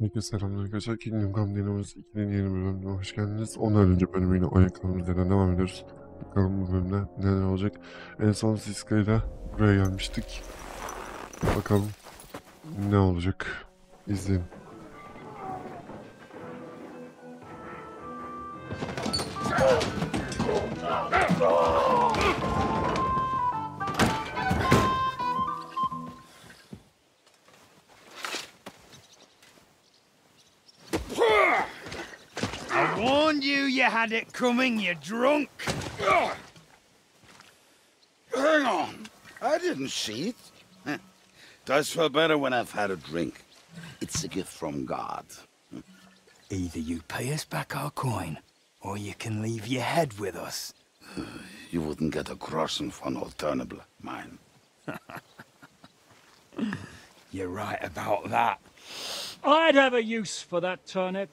Herkese selamlar arkadaşlar. Kingdom Come Deliverance 2'nin yeni bölümüne hoş geldiniz. Ondan önce bölümüyle oyun üzerinden devam ediyoruz. Bakalım bu bölümde neler olacak. En son Siska'yla buraya gelmiştik. Bakalım ne olacak. İzleyin. I warned you you had it coming, you drunk. Hang on. I didn't see it. Does feel better when I've had a drink. It's a gift from God. Either you pay us back our coin, or you can leave your head with us. You wouldn't get a crossing for an alternative, mine. You're right about that. I'd have a use for that turnip.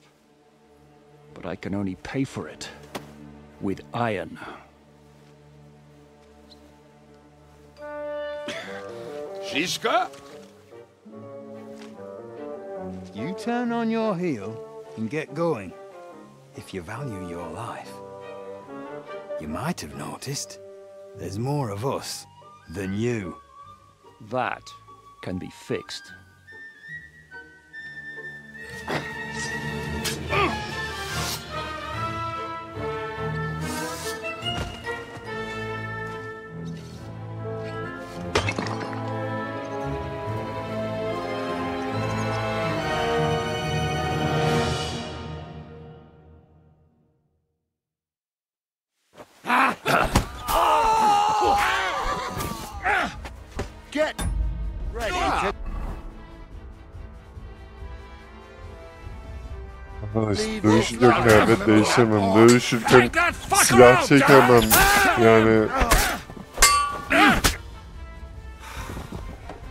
But I can only pay for it with iron. Shiska? You turn on your heel and get going, if you value your life. You might have noticed there's more of us than you. That can be fixed. Get ready to... Arkadaş dövüşürken kıyafet değişemem. Dövüşürken silah çekemem. Yani...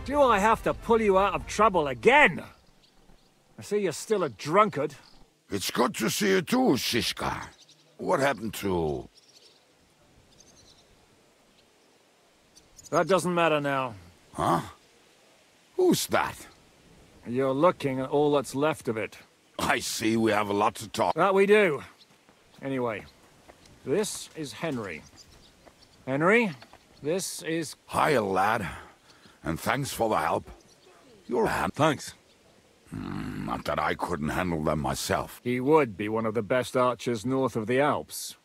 Do I have to pull you out of trouble again? I see you're still a drunkard. It's good to see you too, Shishka. What happened to... That doesn't matter now. Huh? Who's that? You're looking at all that's left of it. I see we have a lot to talk. That we do. Anyway, this is Henry. Henry, this is... Hiya, lad. And thanks for the help. Your hand. Thanks. Not that I couldn't handle them myself. He would be one of the best archers north of the Alps.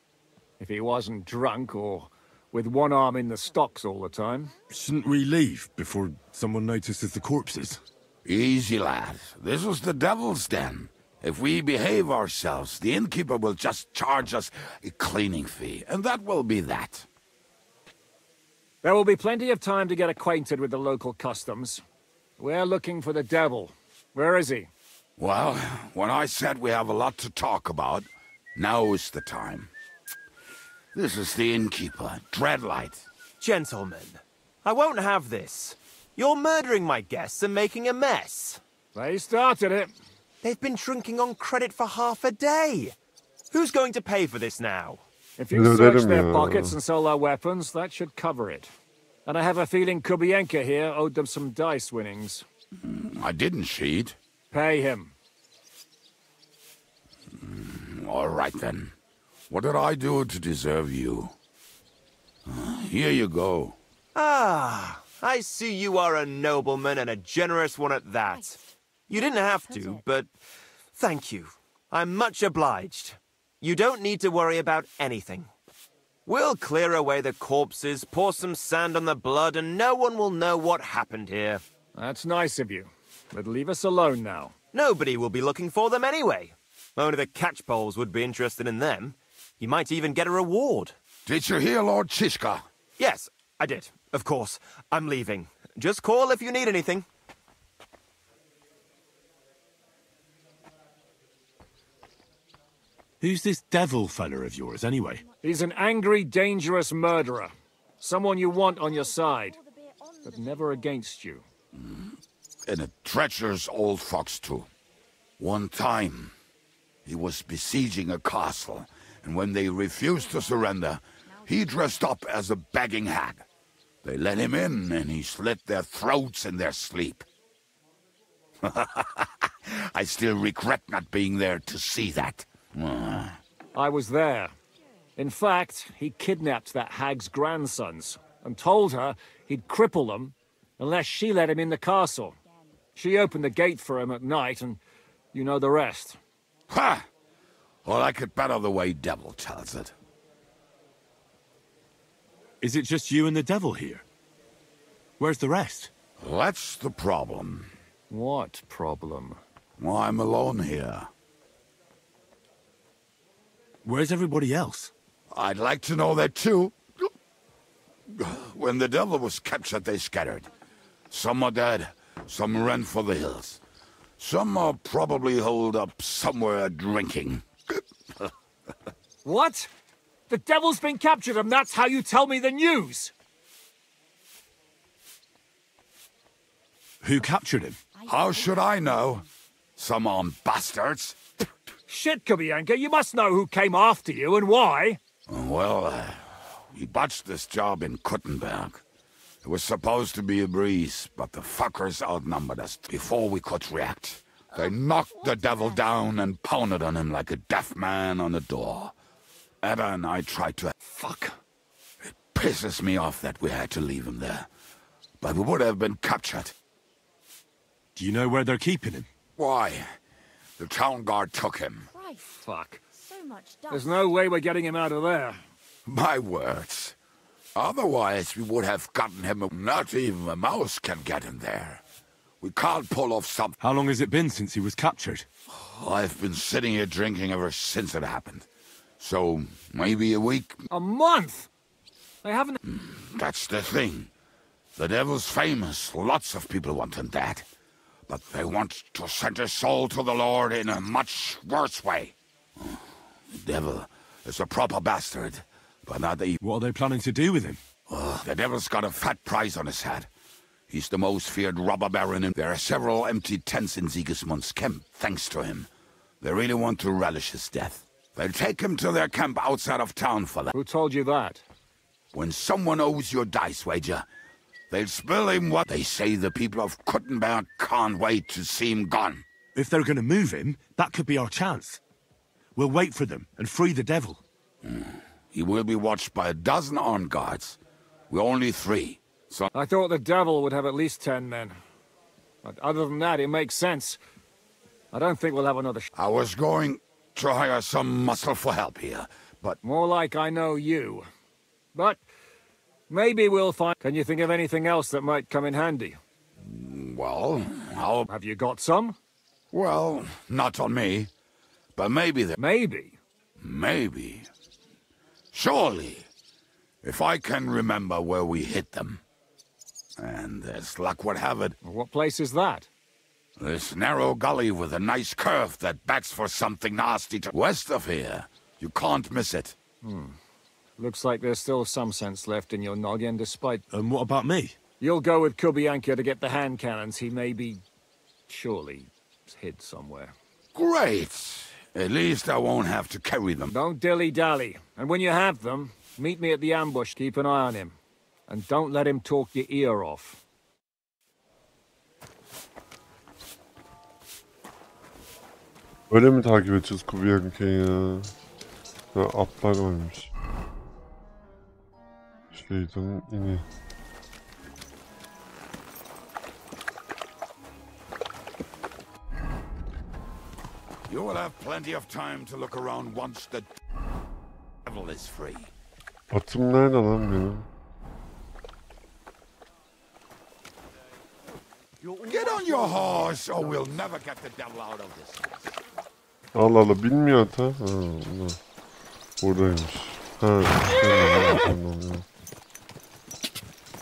If he wasn't drunk or with one arm in the stocks all the time. Shouldn't we leave before someone notices the corpses? Easy, lad. This was the devil's den. If we behave ourselves, the innkeeper will just charge us a cleaning fee, and that will be that. There will be plenty of time to get acquainted with the local customs. We're looking for the devil. Where is he? Well, when I said we have a lot to talk about, now is the time. This is the innkeeper, Dreadlight. Gentlemen, I won't have this. You're murdering my guests and making a mess. They started it. They've been drinking on credit for half a day. Who's going to pay for this now? If you search their pockets and sell their weapons, that should cover it. And I have a feeling Kubienka here owed them some dice winnings. I didn't cheat. Pay him. All right, then. What did I do to deserve you? Here you go. Ah, I see you are a nobleman and a generous one at that. You didn't have to, but thank you. I'm much obliged. You don't need to worry about anything. We'll clear away the corpses, pour some sand on the blood, and no one will know what happened here. That's nice of you. But leave us alone now. Nobody will be looking for them anyway. Only the catchpoles would be interested in them. You might even get a reward. Did you hear Lord Shishka? Yes, I did. Of course. I'm leaving. Just call if you need anything. Who's this devil fella of yours, anyway? He's an angry, dangerous murderer. Someone you want on your side, but never against you. And a treacherous old fox, too. One time, he was besieging a castle, and when they refused to surrender, he dressed up as a begging hag. They let him in, and he slit their throats in their sleep. I still regret not being there to see that. I was there. In fact, he kidnapped that hag's grandsons and told her he'd cripple them unless she let him in the castle. She opened the gate for him at night, and you know the rest. Ha! Well, I could better the way Devil tells it. Is it just you and the devil here? Where's the rest? That's the problem. What problem? Well, I'm alone here. Where's everybody else? I'd like to know that too. When the devil was captured, they scattered. Some are dead, some ran for the hills. Some are probably holed up somewhere drinking. What? The devil's been captured and that's how you tell me the news? Who captured him? How should I know? Some armed bastards. Shit, Kubianka, you must know who came after you and why. Well, we botched this job in Kuttenberg. It was supposed to be a breeze, but the fuckers outnumbered us before we could react. They knocked the devil down and pounded on him like a deaf man on a door. Ada and I tried to... Fuck. It pisses me off that we had to leave him there. But we would have been captured. Do you know where they're keeping him? Why? The town guard took him. Fuck. So much dust. There's no way we're getting him out of there. My words. Otherwise, we would have gotten him. Not even a mouse can get in there. We can't pull off something. How long has it been since he was captured? I've been sitting here drinking ever since it happened. So, maybe a week. A month? They haven't... That's the thing. The devil's famous. Lots of people want him dead. But they want to send his soul to the Lord in a much worse way. The devil is a proper bastard, but not the... What are they planning to do with him? The devil's got a fat price on his head. He's the most feared robber baron, and there are several empty tents in Sigismund's camp, thanks to him. They really want to relish his death. They'll take him to their camp outside of town for that. Who told you that? When someone owes you a dice wager, they'll spill him what they say. The people of Kuttenberg can't wait to see him gone. If they're going to move him, that could be our chance. We'll wait for them and free the devil. He will be watched by a dozen armed guards. We're only 3. So I thought the devil would have at least 10 men. But other than that, it makes sense. I don't think we'll have another I was going to hire some muscle for help here, but... More like I know you. But maybe we'll find... Can you think of anything else that might come in handy? Well, how... Have you got some? Well, not on me. But maybe the... Maybe. Maybe. Surely. If I can remember where we hit them. And as luck would have it... What place is that? This narrow gully with a nice curve that backs for something nasty to... West of here. You can't miss it. Looks like there's still some sense left in your noggin, despite... And what about me? You'll go with Kubianka to get the hand cannons. He may be... surely hid somewhere. Great. At least I won't have to carry them. Don't dilly-dally. And when you have them, meet me at the ambush. Keep an eye on him. And don't let him talk your ear off. Öyle mi takip edeceğiz Kubiyanka'yı ya? Ha, atlar varmış. Şeytan'in ini. You will have plenty of time to look around once the devil is free. Atım nerede lan benim? Get on your horse, or we'll never get the devil out of this mess. Allah Allah, bilmiyor ata. Ha, Allah. Buradaymış. Ha, tamam.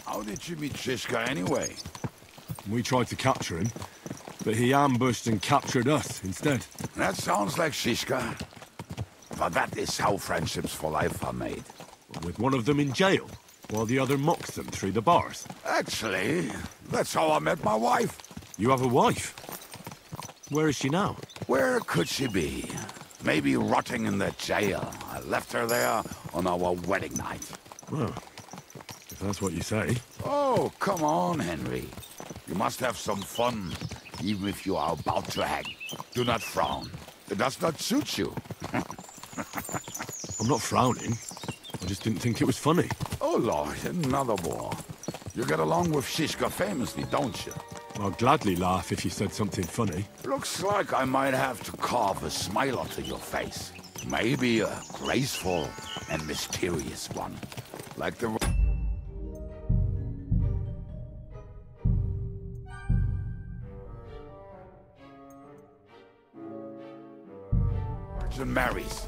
How did you meet Shishka anyway? We tried to capture him, but he ambushed and captured us instead. That sounds like Shishka. But that is how friendships for life are made. With one of them in jail, while the other mocks them through the bars. Actually, that's how I met my wife. You have a wife? Where is she now? Where could she be? Maybe rotting in the jail. I left her there on our wedding night. Well, if that's what you say. Oh, come on, Henry. You must have some fun, even if you are about to hang. Do not frown. It does not suit you. I'm not frowning. I just didn't think it was funny. Oh, Lord, another war. You get along with Shishka famously, don't you? I'd gladly laugh if you said something funny. Looks like I might have to carve a smile onto your face. Maybe a graceful and mysterious one. Like the Virgin Marys.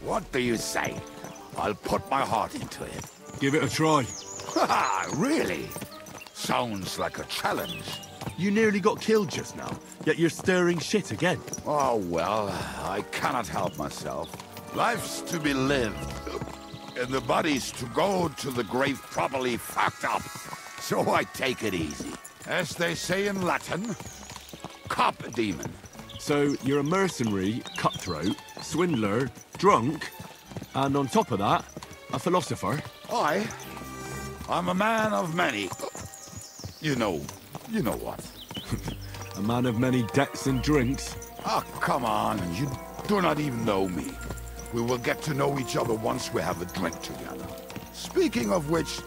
What do you say? I'll put my heart into it. Give it a try. Really? Sounds like a challenge. You nearly got killed just now, yet you're stirring shit again. Oh, well, I cannot help myself. Life's to be lived, and the body's to go to the grave properly fucked up. So I take it easy. As they say in Latin, cop a demon. So you're a mercenary, cutthroat, swindler, drunk, and on top of that, a philosopher. I'm a man of many. You know what. A man of many debts and drinks. Oh, come on, you do not even know me. We will get to know each other once we have a drink together. Speaking of which,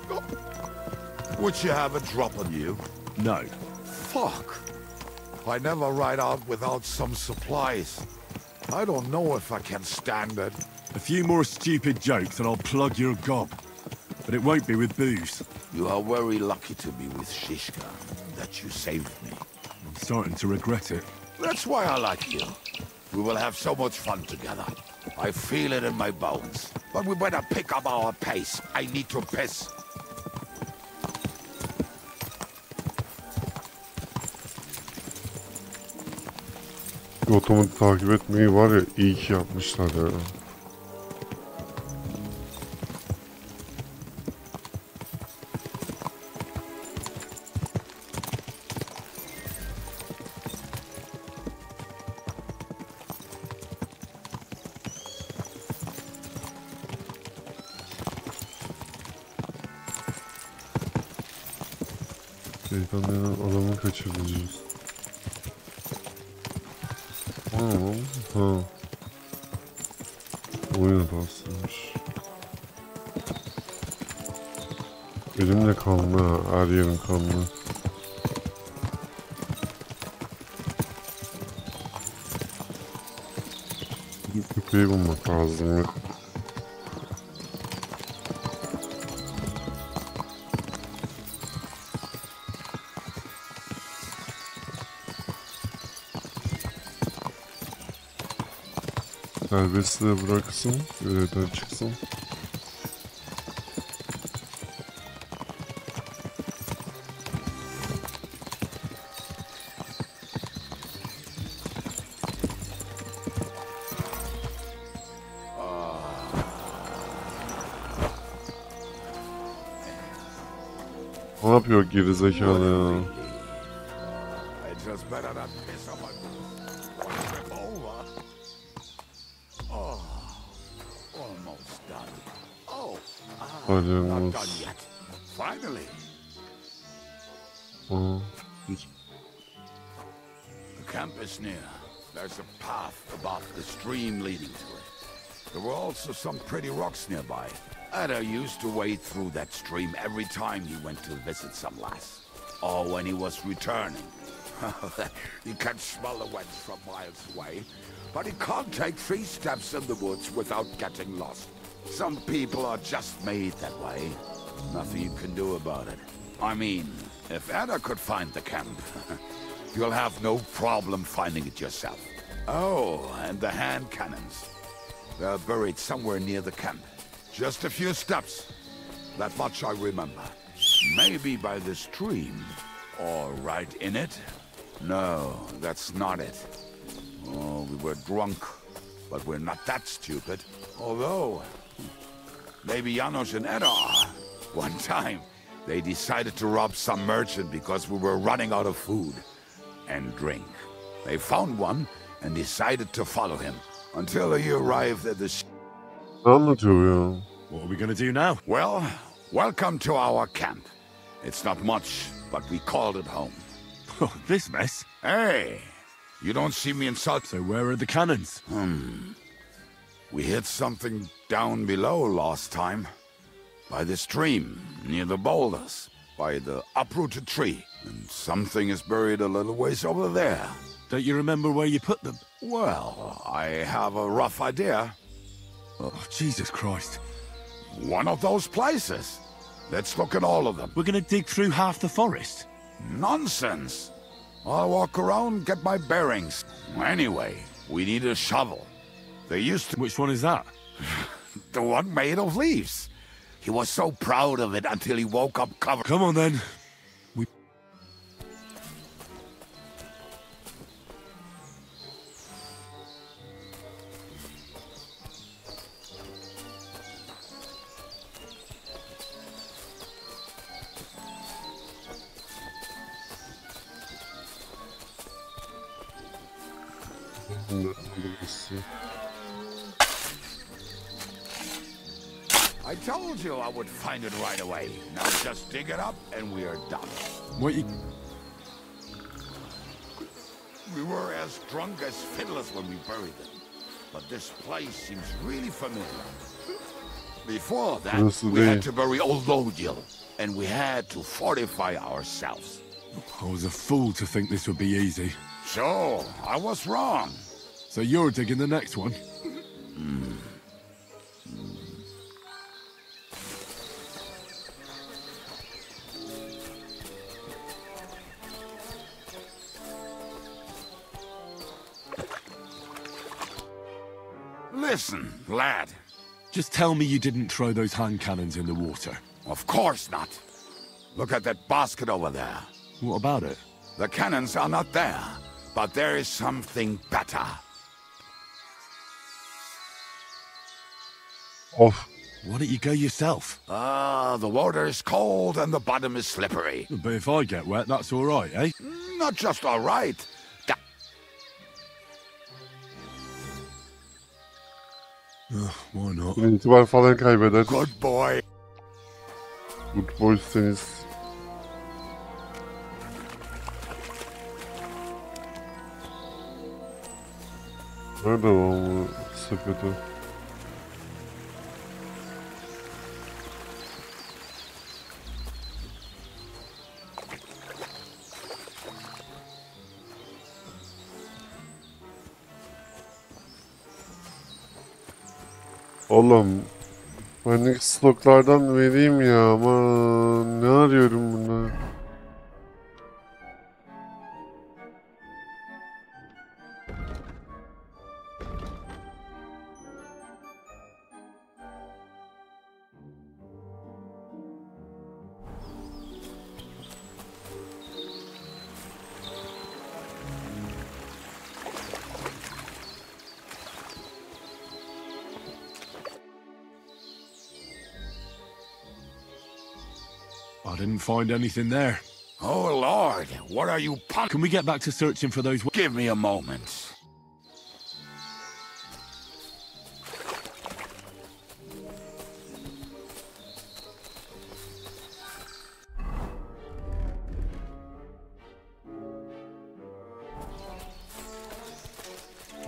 would you have a drop on you? No. Fuck. I never ride out without some supplies. I don't know if I can stand it. A few more stupid jokes and I'll plug your gob. But it won't be with booze. You are very lucky to be with Shishka, that you saved me. I'm starting to regret it. That's why I like you. We will have so much fun together. I feel it in my bones. But we better pick up our pace. I need to piss. Otomatik takip etmeyi var ya, iyi ki yapmışlar ya. Şeytan'ın adamı kaçıracağız. Ha. Oyun hatasıymış. Elim de kanlı ha. Her yerim kanlı. Köpeği bulmak lazım ya. Serbestliğe bıraksın, görevden çıksın. Ne yapıyor gerizekalı ya? Not done yet. Finally. The camp is near. There's a path above the stream leading to it. There were also some pretty rocks nearby. Ada used to wade through that stream every time he went to visit some lass. Or when he was returning. He can smell the wet from miles away, but he can't take 3 steps in the woods without getting lost. Some people are just made that way. Nothing you can do about it. I mean, if Ada could find the camp, you'll have no problem finding it yourself. Oh, and the hand cannons. They're buried somewhere near the camp. Just a few steps. That much I remember. Maybe by the stream. Or right in it. No, that's not it. Oh, we were drunk. But we're not that stupid. Although, maybe Janos and Eda are. One time, they decided to rob some merchant because we were running out of food and drink. They found one and decided to follow him until he arrived at the... What are we gonna do now? Well, welcome to our camp. It's not much, but we called it home. Oh, this mess? Hey, You don't see me insult. So where are the cannons? We hit something down below last time. By the stream, near the boulders, by the uprooted tree. And something is buried a little ways over there. Don't you remember where you put them? Well, I have a rough idea. Oh, Jesus Christ. One of those places. Let's look at all of them. We're gonna dig through half the forest. Nonsense. I'll walk around, get my bearings. Anyway, we need a shovel. They used to... Which one is that? The one made of leaves. He was so proud of it until he woke up covered... Come on then. I told you I would find it right away. Now just dig it up and we are done. What you... We were as drunk as fiddlers when we buried them. But this place seems really familiar. Before that, we had to bury old Lodiel. And we had to fortify ourselves. I was a fool to think this would be easy. So, I was wrong. So you're digging the next one? Listen, lad. Just tell me you didn't throw those hand cannons in the water. Of course not. Look at that basket over there. What about it? The cannons are not there, but there is something better. Of. Why don't you go yourself? The water is cold and the bottom is slippery. But if I get wet, that's all right, eh? Not just all right. Why not? İtibar falan kaybeder. Good boy. Good boyseniz. Nerede o sepeti? Oğlum, bendeki stoklardan vereyim ya, ama ne arıyorum bunda? I didn't find anything there. Oh, Lord, what are you Can we get back to searching for those... Give me a moment.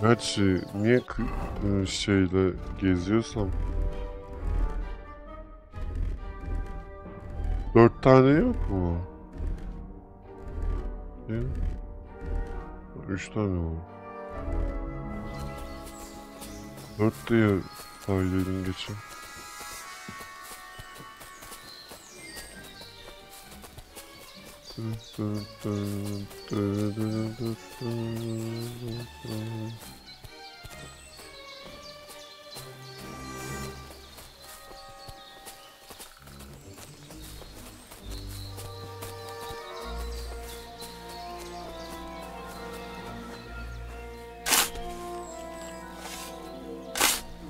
Gerçi niye şeyle geziyorsam? 4 tane yok mu? 3 tane var. 4 diye sayıydın geçen.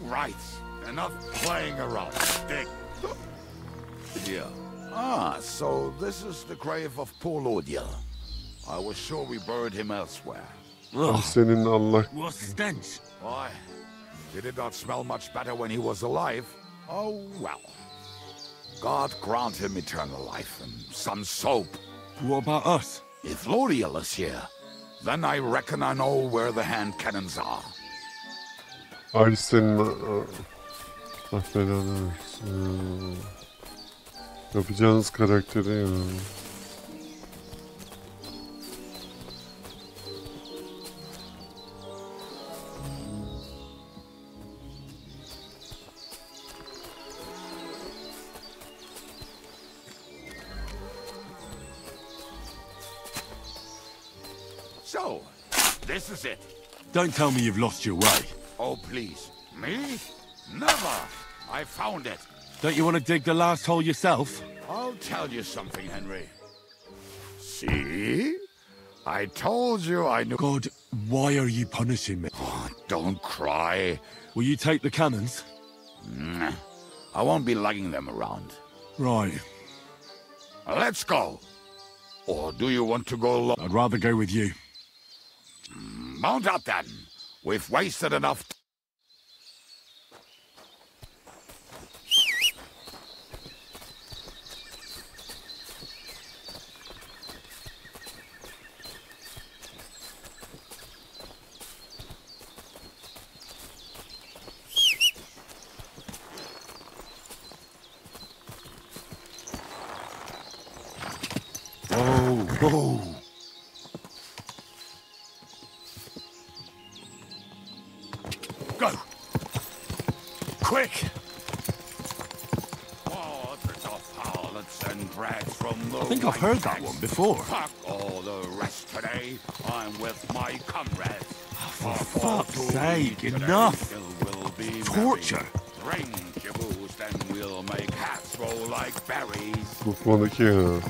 Right, enough playing around. Dig. Here. So this is the grave of poor Lodiel. I was sure we buried him elsewhere. Senin Allah. What stench? Why? Did it not smell much better when he was alive? Oh, well. God grant him eternal life and some soap. What about us? If Lodiel is here, Then I reckon I know where the hand cannons are. Ay senin... Allah belanı versin. Yapacağınız karakteri ya. So, this is it. Don't tell me you've lost your way. Oh, please. Me? Never. I found it. Don't you want to dig the last hole yourself? I'll tell you something, Henry. See? I told you I knew. God, why are you punishing me? Oh, don't cry. Will you take the cannons? Nah, I won't be lugging them around. Right. Let's go. Or do you want to go alone? I'd rather go with you. Mount up then. We've wasted enough. Whoa. Go! Quick! Waters of harlots and brags from the I think I've heard that one before. Fuck all the rest today. I'm with my comrades. For fuck's sake, enough! Will be Torture! merry. Drink your booze, then we'll make hats roll like berries. Mutfağındaki ya.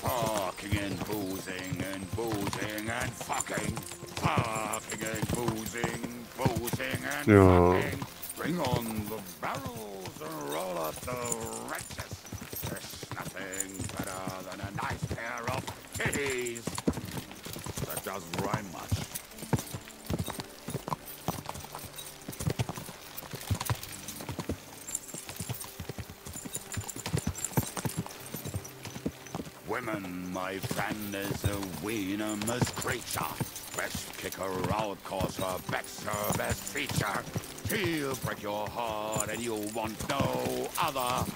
Fucking and boozing and fucking. Fucking and boozing and Yeah. fucking. Bring on the barrels and roll up the wrenches. There's nothing better than a nice pair of titties. That doesn't rhyme much. Women, my friend, is a venomous creature. Best kick her out, cause her back's her best feature. She'll break your heart and you want no other.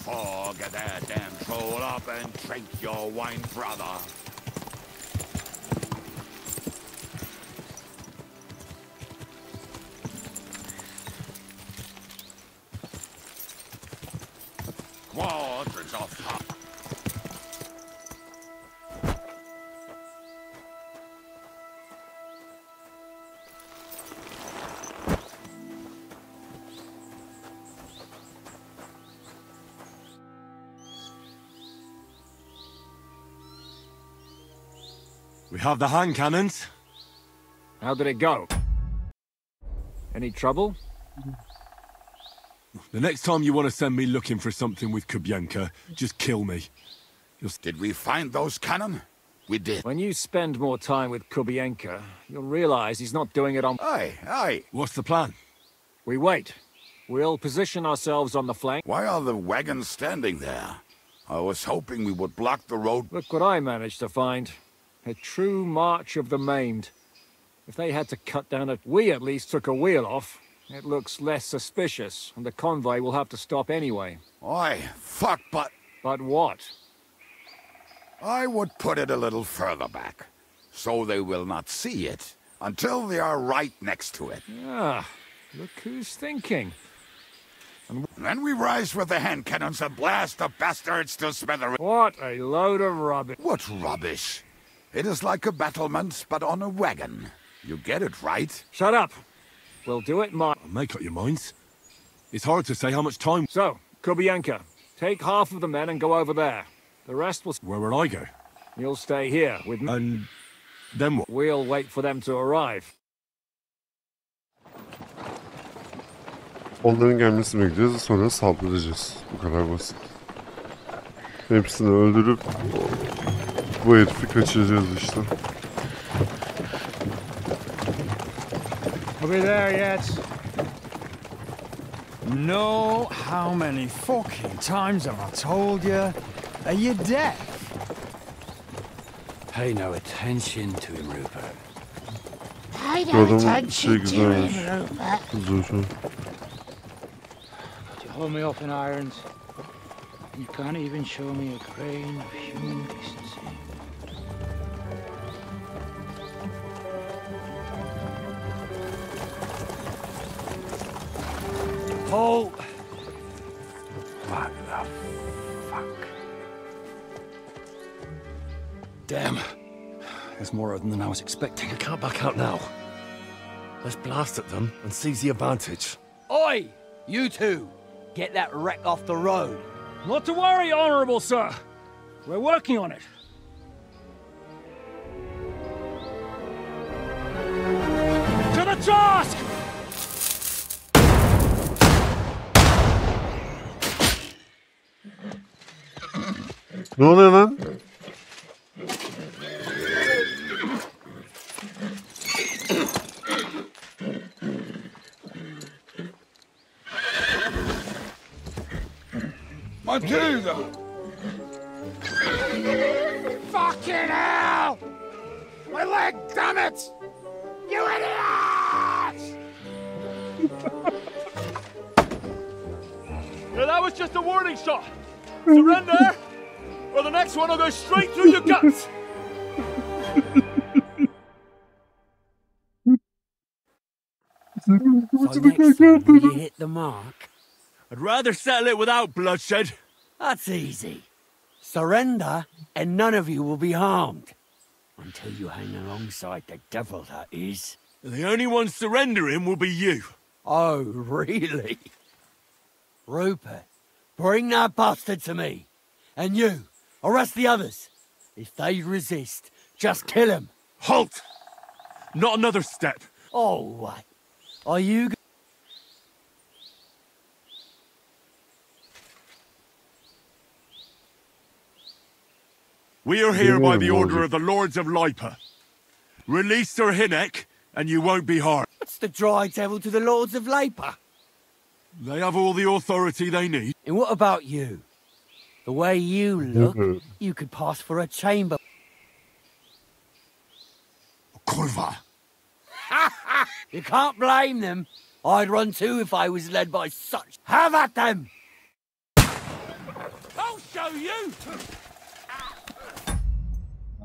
Forget that damn troll up and drink your wine, brother. Quadrants of hot. We have the hand cannons. How did it go? Any trouble? The next time you want to send me looking for something with Kubienka, just kill me. Did we find those cannon? We did. When you spend more time with Kubienka, you'll realize he's not doing it on... Aye, aye. What's the plan? We wait. We'll position ourselves on the flank. Why are the wagons standing there? I was hoping we would block the road. Look what I managed to find. A true march of the maimed. If they had to cut down a... We at least took a wheel off. It looks less suspicious, and the convoy will have to stop anyway. Aye, fuck, but... But what? I would put it a little further back, so they will not see it until they are right next to it. Ah, look who's thinking. Then we rise with the hand cannons and blast the bastards to smithereens. What a load of rubbish. What rubbish? It is like a battlement, but on a wagon. You get it, right? Shut up. We'll do it, Make up your minds. It's hard to say how much time... So, Kubienka, take half of the men and go over there. The rest will... Where will I go? You'll stay here with me. And then what? We'll wait for them to arrive. Onların gelmesini bekleyeceğiz, sonra saldıracağız. Bu kadar basit. Hepsini öldürüp bu herifi kaçıracağız işte. Are we there yet? No, how many fucking times have I told you? Are you deaf? Pay no attention to him, Rupert. Pay Bu no adamın attention to güzelmiş. him, Rupert. Kızıyor şu an. You hold me up in irons. You can't even show me a grain of human decency. Halt! What the fuck? Damn. There's more of them than I was expecting. We can't back out now. Let's blast at them and seize the advantage. Oi! You two! Get that wreck off the road. Not to worry, Honourable Sir. We're working on it. To the task! Ne oluyor lan? Matilda! Fucking hell! My leg, damn it! You idiot! Now that was just a warning shot. Surrender, or the next one will go straight through your guts. So next time, will you hit the mark? I'd rather settle it without bloodshed. That's easy. Surrender, and none of you will be harmed. Until you hang alongside the devil, that is. The only one surrendering will be you. Oh, really? Rupert, bring that bastard to me. And you, arrest the others. If they resist, just kill them. Halt! Not another step. Oh, what? Are you... We are here by the order of the Lords of Lipa. Release Sir Hinnek, and you won't be harmed. What's the dry devil to the Lords of Labour? They have all the authority they need. And what about you? The way you look, you could pass for a chamber. Kurva! You can't blame them. I'd run too if I was led by such. Have at them! I'll show you.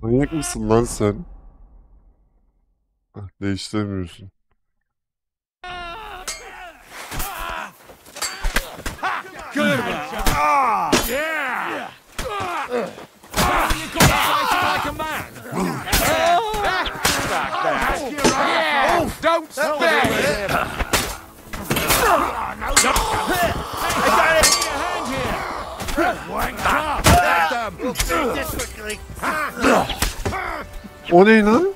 Manyak mısın lan sen? Ah, değiştiremiyorsun. Good one. Yeah. You got to fight like a man. Back there. Yeah. Don't spare it. No. I got it in your hand here. O ne lan?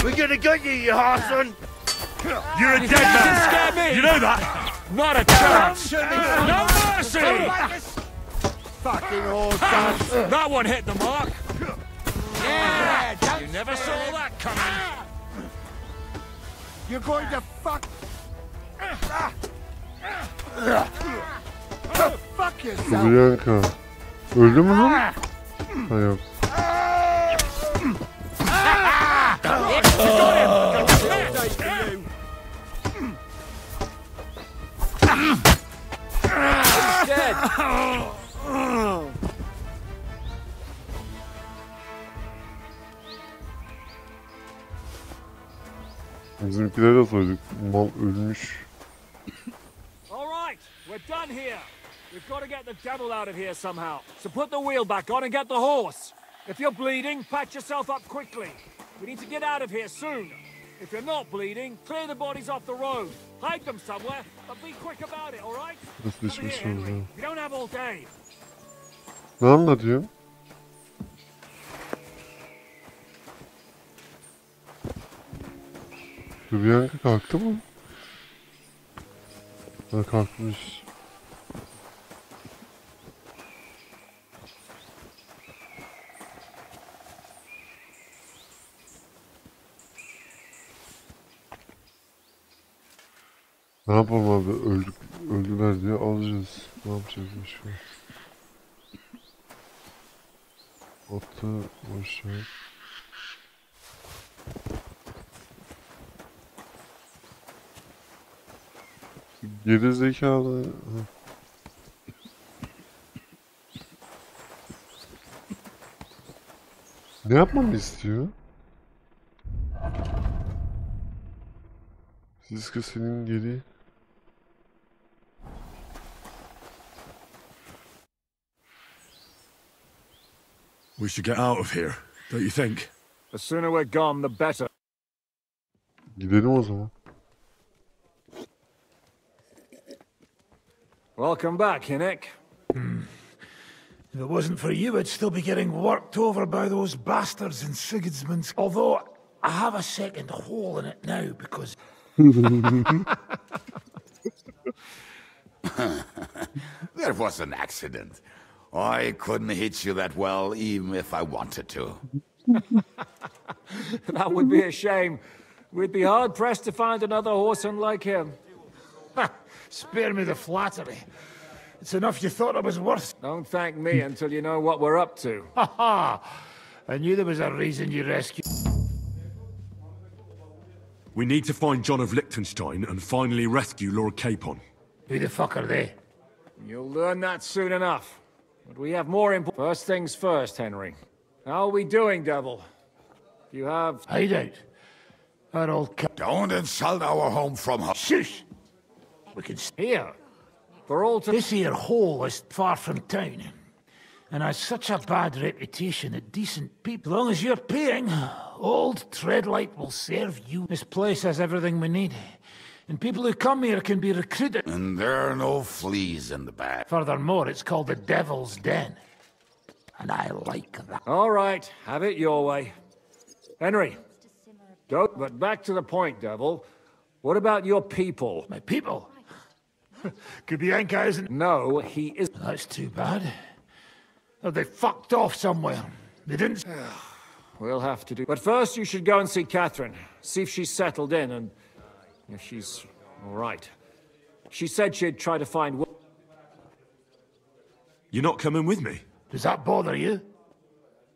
We're gonna get you, you Harson! You're a dead man! You know that? Not a chance. No mercy. Fucking horse! That one hit the mark. Yeah, you never saw that coming. You're going to fuck... Fuck yourself! Bianca. Öldü mü lan? Ha yok. Bizimkilere de sorduk. Mal ölmüş. All right, we're done here. We've got to get the devil out of here somehow. So put the wheel back on and get the horse. If you're bleeding, patch yourself up quickly. We need to get out of here soon. If you're not bleeding, clear the bodies off the road. Hide them somewhere, but be quick about it, all right? Nasıl Come içmiş here, Henry. oldu? We don't have all day. Ne anlatıyorsun? Bianca kalktı mı? Ha kalkmış. Ne yapalım abi? Öldüler diye alacağız. Ne yapacağız şu an? Atı boşver. Geri zekalı. Ne yapmamı istiyor? Siz senin geri. We should get out of here, don't you think? The sooner we're gone, the better. Gidelim o zaman. Welcome back, Hinnick. If it wasn't for you, I'd still be getting worked over by those bastards in Sigismund's. Although, I have a second hole in it now, because... There was an accident. I couldn't hit you that well, even if I wanted to. That would be a shame. We'd be hard-pressed to find another horseman like him. Spare me the flattery. It's enough you thought I was worth. Don't thank me until you know what we're up to. Ha ha! I knew there was a reason you rescued... We need to find John of Liechtenstein and finally rescue Lord Capon. Who the fuck are they? You'll learn that soon enough. But we have more important... First things first, Henry. How are we doing, Devil? You have... Hideout. That old Don't insult our home from her. Shush! We can... Here. For all to... This here hole is far from town. And has such a bad reputation that decent people... As long as you're paying, old Treadlight will serve you. This place has everything we need. And people who come here can be recruited. And there are no fleas in the bag. Furthermore, it's called the Devil's Den. And I like that. All right, have it your way. Henry, go, but back to the point, Devil. What about your people? My people? Kubienka isn't... No, he isn't. That's too bad. Oh, they fucked off somewhere. They didn't... We'll have to do... But first you should go and see Catherine. See if she's settled in and... if she's all right. She said she'd try to find... You're not coming with me? Does that bother you?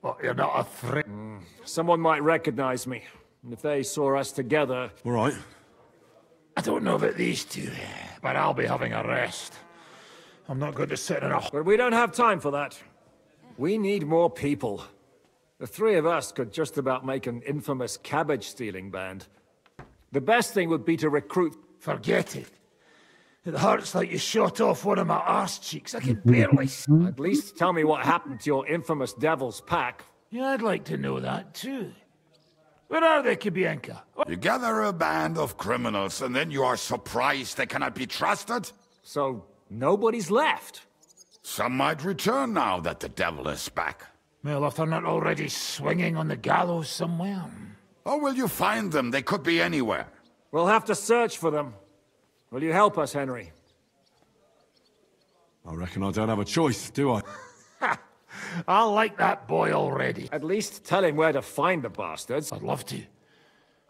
Well, you're not a threat. Someone might recognize me. And if they saw us together... All right. I don't know about these two, but I'll be having a rest. I'm not going to sit in a... But we don't have time for that. We need more people. The three of us could just about make an infamous cabbage-stealing band. The best thing would be to recruit... Forget it. It hurts like you shot off one of my arse cheeks. I can barely... At least tell me what happened to your infamous Devil's Pack. Yeah, I'd like to know that, too. Where are they, Kubienka? You gather a band of criminals and then you are surprised they cannot be trusted? So, nobody's left? Some might return now that the devil is back. Well, if they're not already swinging on the gallows somewhere. How will you find them? They could be anywhere. We'll have to search for them. Will you help us, Henry? I reckon I don't have a choice, do I? I like that boy already. At least tell him where to find the bastards. I'd love to.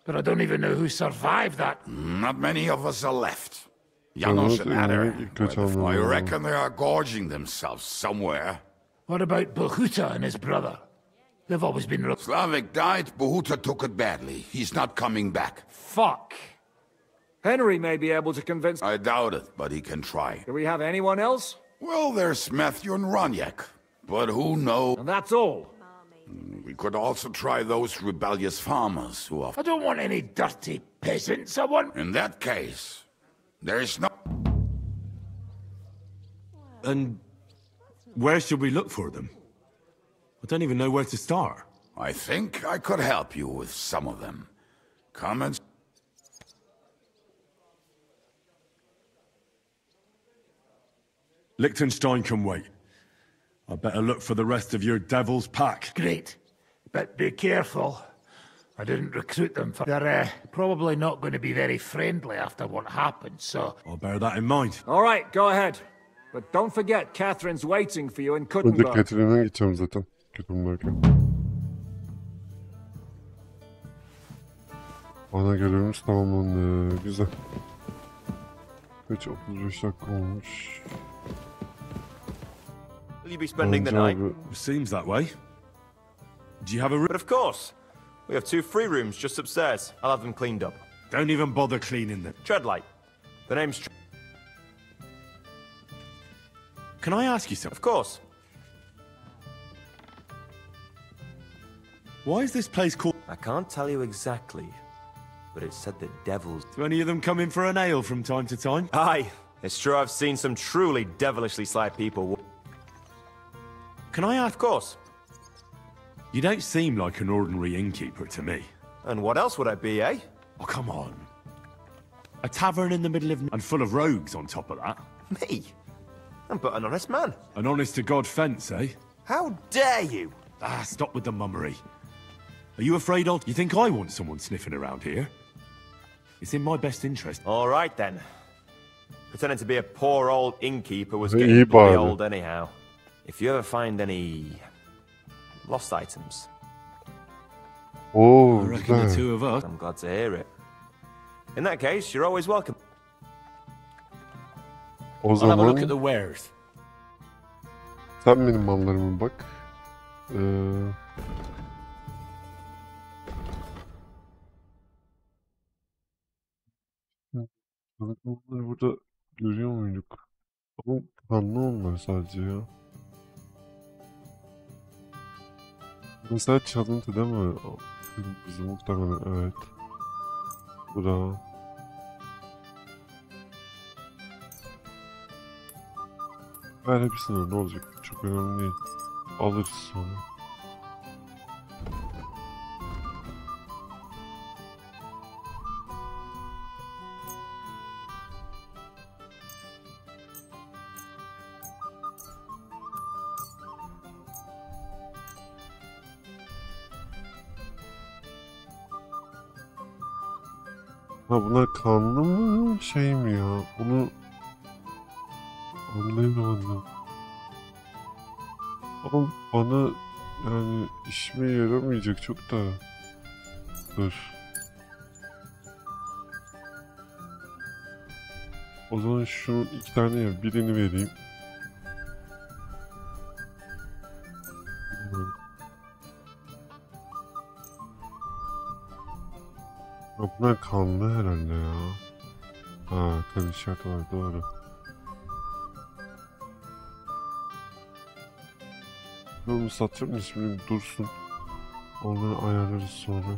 But I don't even know who survived that. Not many of us are left. Janos and Adder. I reckon they are gorging themselves somewhere. What about Bohuta and his brother? They've always been... Slavik died, Bohuta took it badly. He's not coming back. Fuck. Henry may be able to convince... I doubt it, but he can try. Do we have anyone else? Well, there's Matthew and Roniak. But who knows? And that's all. We could also try those rebellious farmers who are... I don't want any dirty peasants. I want... In that case, there is no... And where should we look for them? I don't even know where to start. I think I could help you with some of them. Come and... Liechtenstein can wait. I better look for the rest of your devil's pack. Great. But be careful. I didn't recruit them for... They're probably not going to be very friendly after what happened, so... I'll bear that in mind. All right, go ahead. But don't forget, Catherine's waiting for you in Önce Kuttenberg. Catherine'e gideceğim zaten. Kuttenberg'e. Ana görevimiz tamamlandı. Güzel. Kaç 35 dakika olmuş. Will you be spending the Bence night? abi It seems that way. Do you have a room? But of course. We have 2 free rooms just upstairs. I'll have them cleaned up. Don't even bother cleaning them. Treadlight. The name's... Can I ask you something? Of course. Why is this place called... I can't tell you exactly, but it's said that devils... Do any of them come in for a nail from time to time? Aye, it's true I've seen some truly devilishly sly people. Can I ask... Of course. You don't seem like an ordinary innkeeper to me. And what else would I be, eh? Oh, come on. A tavern in the middle of... and full of rogues on top of that. Me? I'm but an honest man. An honest-to-God fence, eh? How dare you? Ah, stop with the mummery. Are you afraid I'll... You think I want someone sniffing around here? It's in my best interest. All right, then. Pretending to be a poor old innkeeper was İyi getting bloody bari. old anyhow. If you ever find any... lost items, Oo I reckon the güzel. two of us... I'm glad to hear it. In that case, you're always welcome. O I'll have a look at zaman the wares. sen benim mallarıma bak. Bunları burada görüyor muyduk? Ama kanlı onlar sadece ya. Mesela çalıntı değil mi? Kırmızı muhtemelen evet. Bu da. Ver hepsini ne olacak? Çok önemli değil. Alırız sonra. Ha bunlar kanlı mı şey mi ya? Bunu anlayamadım. Ama bana yani işime yaramayacak çok da. Dur. O zaman şunun 2 tane ya birini vereyim. Bunlar kanlı herhalde ya. Ha, kan işareti var doğru. Ben bunu satacağım da şimdi dursun. Onları ayarlarız sonra.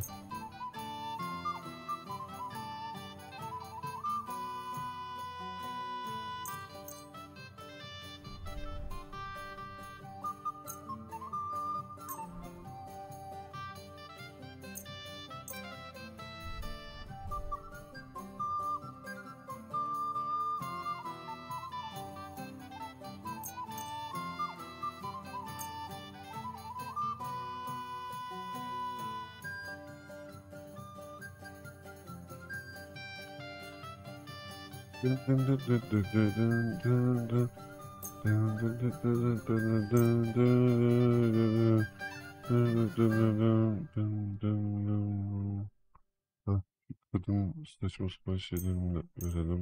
Kadın saçma sapan şeylerini verelim.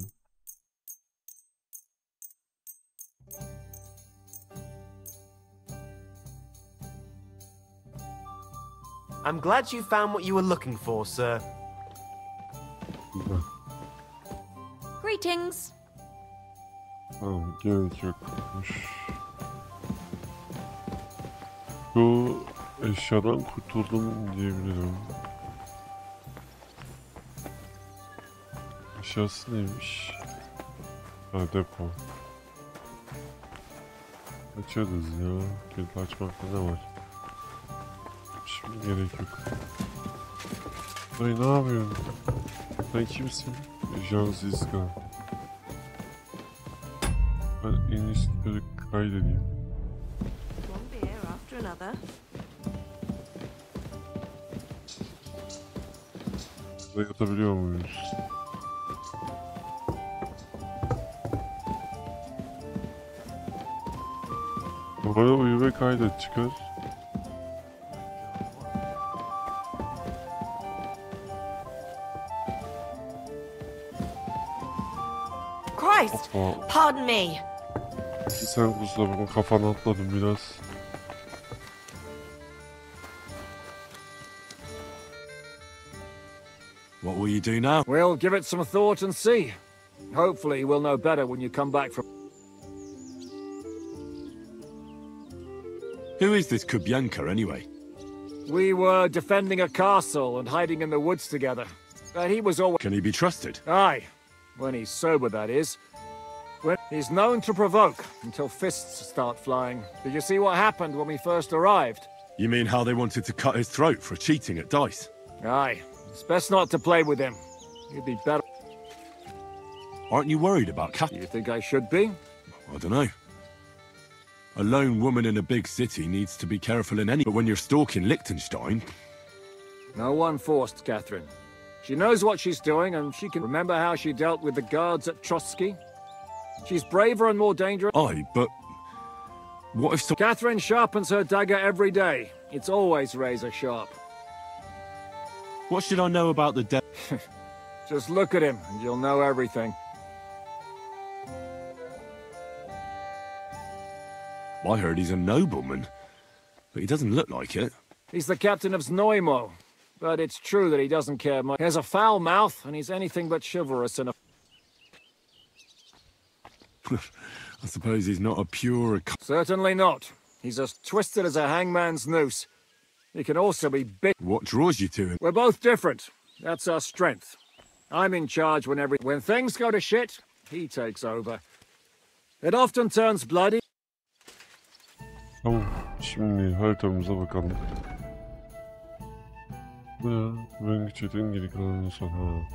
I'm glad you found what you were looking for, sir. Greetings. Tamam, gerek yokmuş. Bu eşyadan kurtuldum diyebilirim. Eşyası neymiş? Ha, depo. Açarız ya. Kilidi açmakta ne var? Şimdi gerek yok. Dayı ne yapıyorsun? Sen kimsin? Janziska. Ben en iyisileri kaydedeyim. One beer after another. Burada yatabiliyor muyuz? Oraya uyu ve kaydet çıkar. Christ! Pardon me. Sen kusura bakma, kafana atladım biraz. What will you do now? We'll give it some thought and see. Hopefully we'll know better when you come back from... Who is this Kubyanka, anyway? We were defending a castle and hiding in the woods together. But he was always... Can he be trusted? Aye. When he's sober, that is. When he's known to provoke until fists start flying. Did you see what happened when we first arrived? You mean how they wanted to cut his throat for cheating at dice? Aye. It's best not to play with him. He'd be better... Aren't you worried about Cat? You think I should be? I don't know. A lone woman in a big city needs to be careful in any... But when you're stalking Liechtenstein... No one forced Catherine. She knows what she's doing, and she can remember how she dealt with the guards at Trotsky. She's braver and more dangerous. Aye, but... What if Catherine sharpens her dagger every day. It's always razor sharp. What should I know about the death? Just look at him, and you'll know everything. I heard he's a nobleman, but he doesn't look like it. He's the captain of Znojmo, but it's true that he doesn't care much. He has a foul mouth, and he's anything but chivalrous in a... I suppose he's not a pure... Certainly not. He's as twisted as a hangman's noose. He can also be bit... What draws you to him? We're both different. That's our strength. I'm in charge when things go to shit, he takes over. It often turns bloody. Tamam, şimdi haritamıza bakalım. Bu ne? Ben geçetin geri kalanını son. Ha.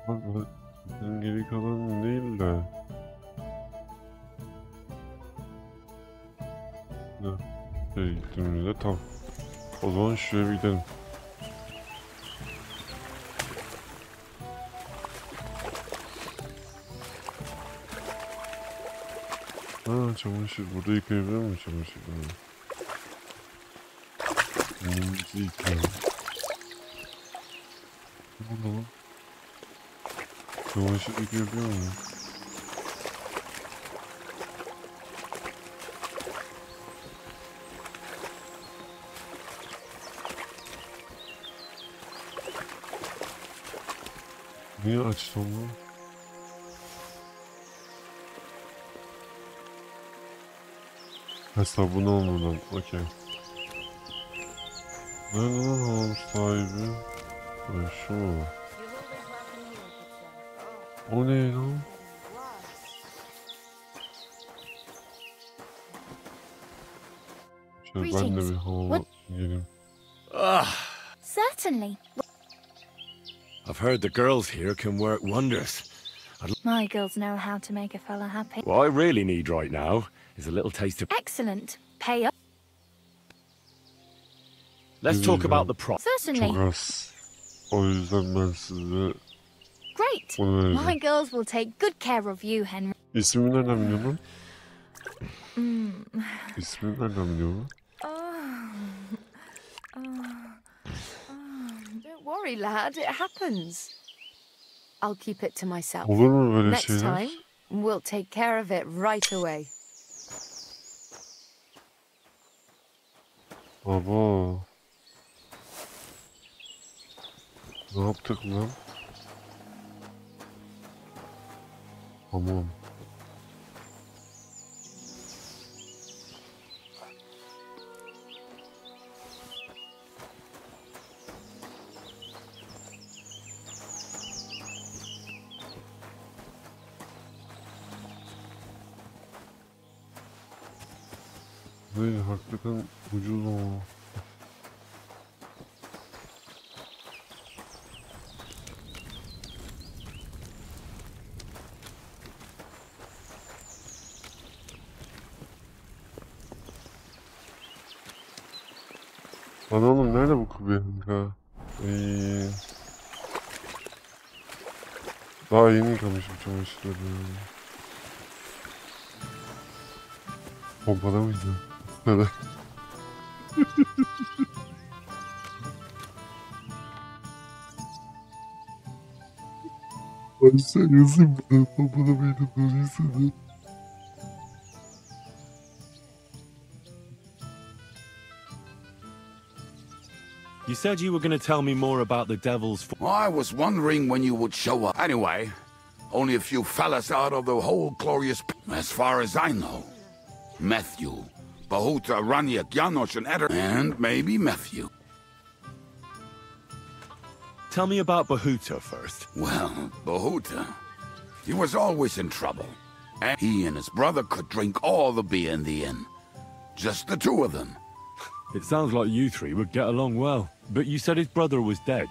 Bak, geri kalan değil de. Gittiğimizde tam. O zaman şuraya bir gidelim. Ha, çamaşır. Burada yıkayabilir miyim çamaşırları? Yıkayalım. Ne oldu lan? Çamaşır yıkayabiliyor muyum? Niye açtı onu? Hesabını almadan, okey. Nerede lan hamam sahibi? Ay şu mu? O ne lan? Şöyle ben de bir hamama geleyim. Certainly. I've heard the girls here can work wonders. My girls know how to make a fella happy. What I really need right now is a little taste of... Excellent. Pay up. Let's talk about the prop. Certainly. Çok az. O yüzden ben size Great. bunu vereceğim. My girls will take good care of you, Henry. İsmini nereden biliyorsun? İsmini nereden biliyorsun? Don't worry, lad. It happens. I'll keep it to myself. Olur mu böyle Next şeyler? time, we'll take care of it right away. Baba. Ne yaptık lan? Tamam. Hayır, hakikaten ucuz ama. Lan oğlum nerede bu Kubyanka? Daha yeni yıkamışım çamaşırları. Pompada mıydı? Neden? Başta yazayım bana. Bana beni böyleyse. You said you were going to tell me more about the devil's... I was wondering when you would show up. Anyway, only a few fellas out of the whole glorious... As far as I know. Matthew, Bahuta, Raniak, Janos, and Eder, and maybe Matthew. Tell me about Bahuta first. Well, Bahuta, he was always in trouble. And he and his brother could drink all the beer in the inn. Just the two of them. It sounds like you three would get along well. But you said his brother was dead.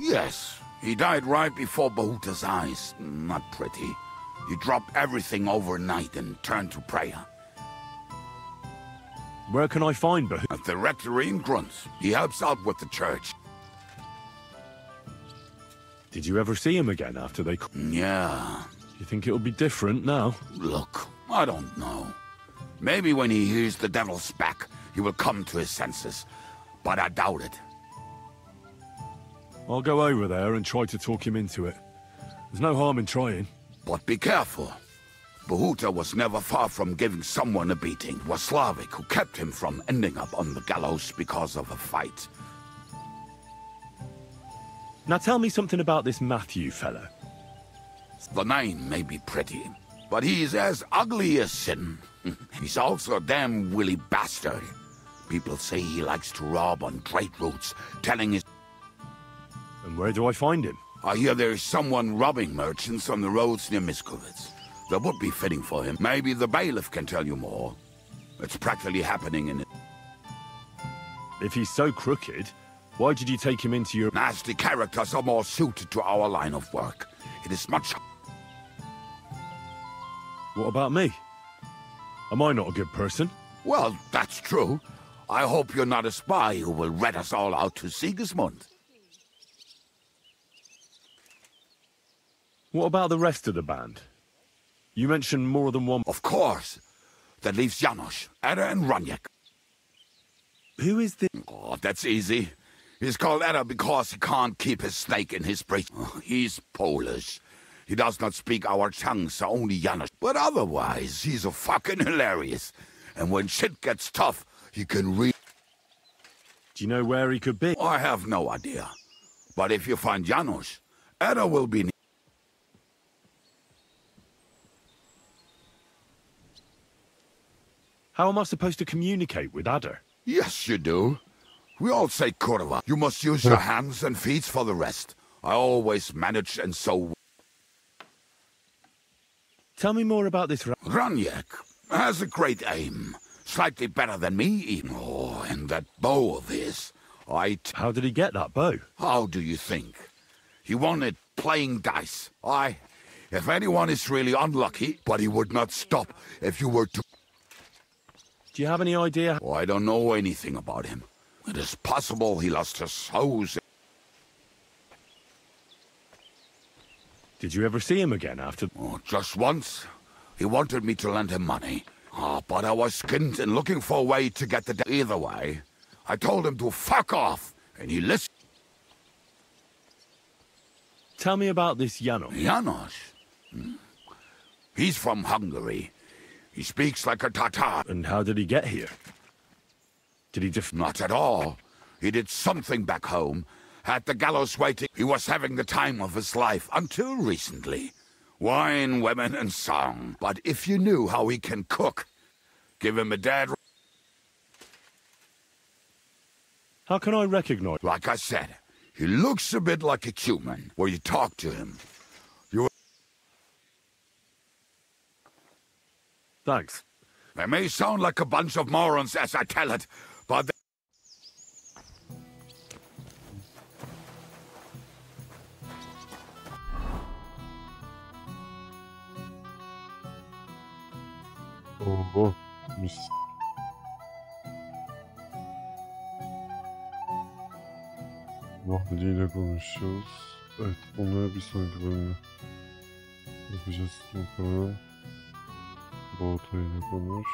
Yes, he died right before Bahuta's eyes. Not pretty. He dropped everything overnight and turned to prayer. Where can I find Bahuta? At the rectory in Grunts. He helps out with the church. Did you ever see him again after they... Yeah. You think it'll be different now? Look, I don't know. Maybe when he hears the devil's back, he will come to his senses. But I doubt it. I'll go over there and try to talk him into it. There's no harm in trying. But be careful. Bahuta was never far from giving someone a beating. It was Slavic who kept him from ending up on the gallows because of a fight. Now tell me something about this Matthew fella. The name may be pretty, but he's as ugly as sin. He's also a damn willy bastard. People say he likes to rob on trade routes, telling his... And where do I find him? I hear there is someone robbing merchants on the roads near Miskovitz. That would be fitting for him. Maybe the bailiff can tell you more. It's practically happening in it. If he's so crooked, why did you take him into your... Nasty characters are more suited to our line of work. It is much... What about me? Am I not a good person? Well, that's true. I hope you're not a spy who will rat us all out to Sigismund. What about the rest of the band? You mentioned more than one... Of course. That leaves Janos, Eder and Raniak. Who is the... Oh, that's easy. He's called Eder because he can't keep his snake in his brace. He's Polish. He does not speak our tongue, so only Janos. But otherwise, he's a fucking hilarious. And when shit gets tough, he can read... Do you know where he could be? I have no idea. But if you find Janos, Eder will be... How am I supposed to communicate with Adder? Yes, you do. We all say kurva. You must use your hands and feet for the rest. I always manage and so... Tell me more about this... Raniak has a great aim. Slightly better than me, even. Oh, and that bow of his. How did he get that bow? How do you think? He won it playing dice. If anyone is really unlucky, but he would not stop if you were to... Do you have any idea? Oh, I don't know anything about him. It is possible he lost his hose. Did you ever see him again after... Oh, just once. He wanted me to lend him money. But I was skinned and looking for a way to get the... Either way, I told him to fuck off, and he listened. Tell me about this Janos. Janos? He's from Hungary. He speaks like a Tatar. And how did he get here? Did he Not at all. He did something back home. Had the gallows waiting. He was having the time of his life until recently. Wine, women, and song. But if you knew how he can cook, give him a dead... How can I recognize... Like I said, he looks a bit like a human. Where you talk to him. Thanks. They may sound like a bunch of morons as I tell it, but... Oh, mis. Valiyle konuşuyoruz. Evet, onları bir sonraki bölümde yapacağız muhtemelen. Baltayla konuş.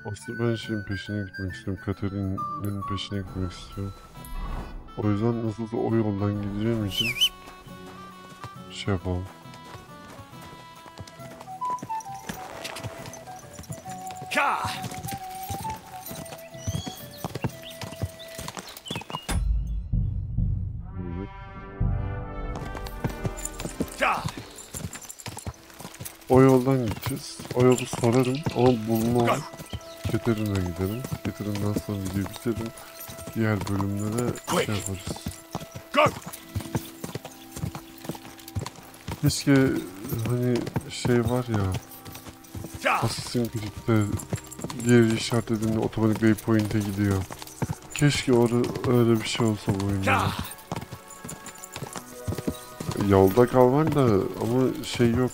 Aslında ben şeyin peşine gitmek istiyorum. Katerin'in peşine gitmek istiyorum. O yüzden nasılsa o yoldan gideceğim için şey yapalım. O yoldan gideceğiz. O yolu sorarım ama bulmam. Catherine'e gidelim. Catherine'den sonra videoyu bitirelim. Diğer bölümlere şey yaparız. Keşke hani şey var ya, Assassin's Creed'de diğer işaretlediğinde otomatik waypoint'e gidiyor. Keşke öyle bir şey olsa bu oyunda. Yolda kal var da ama şey yok.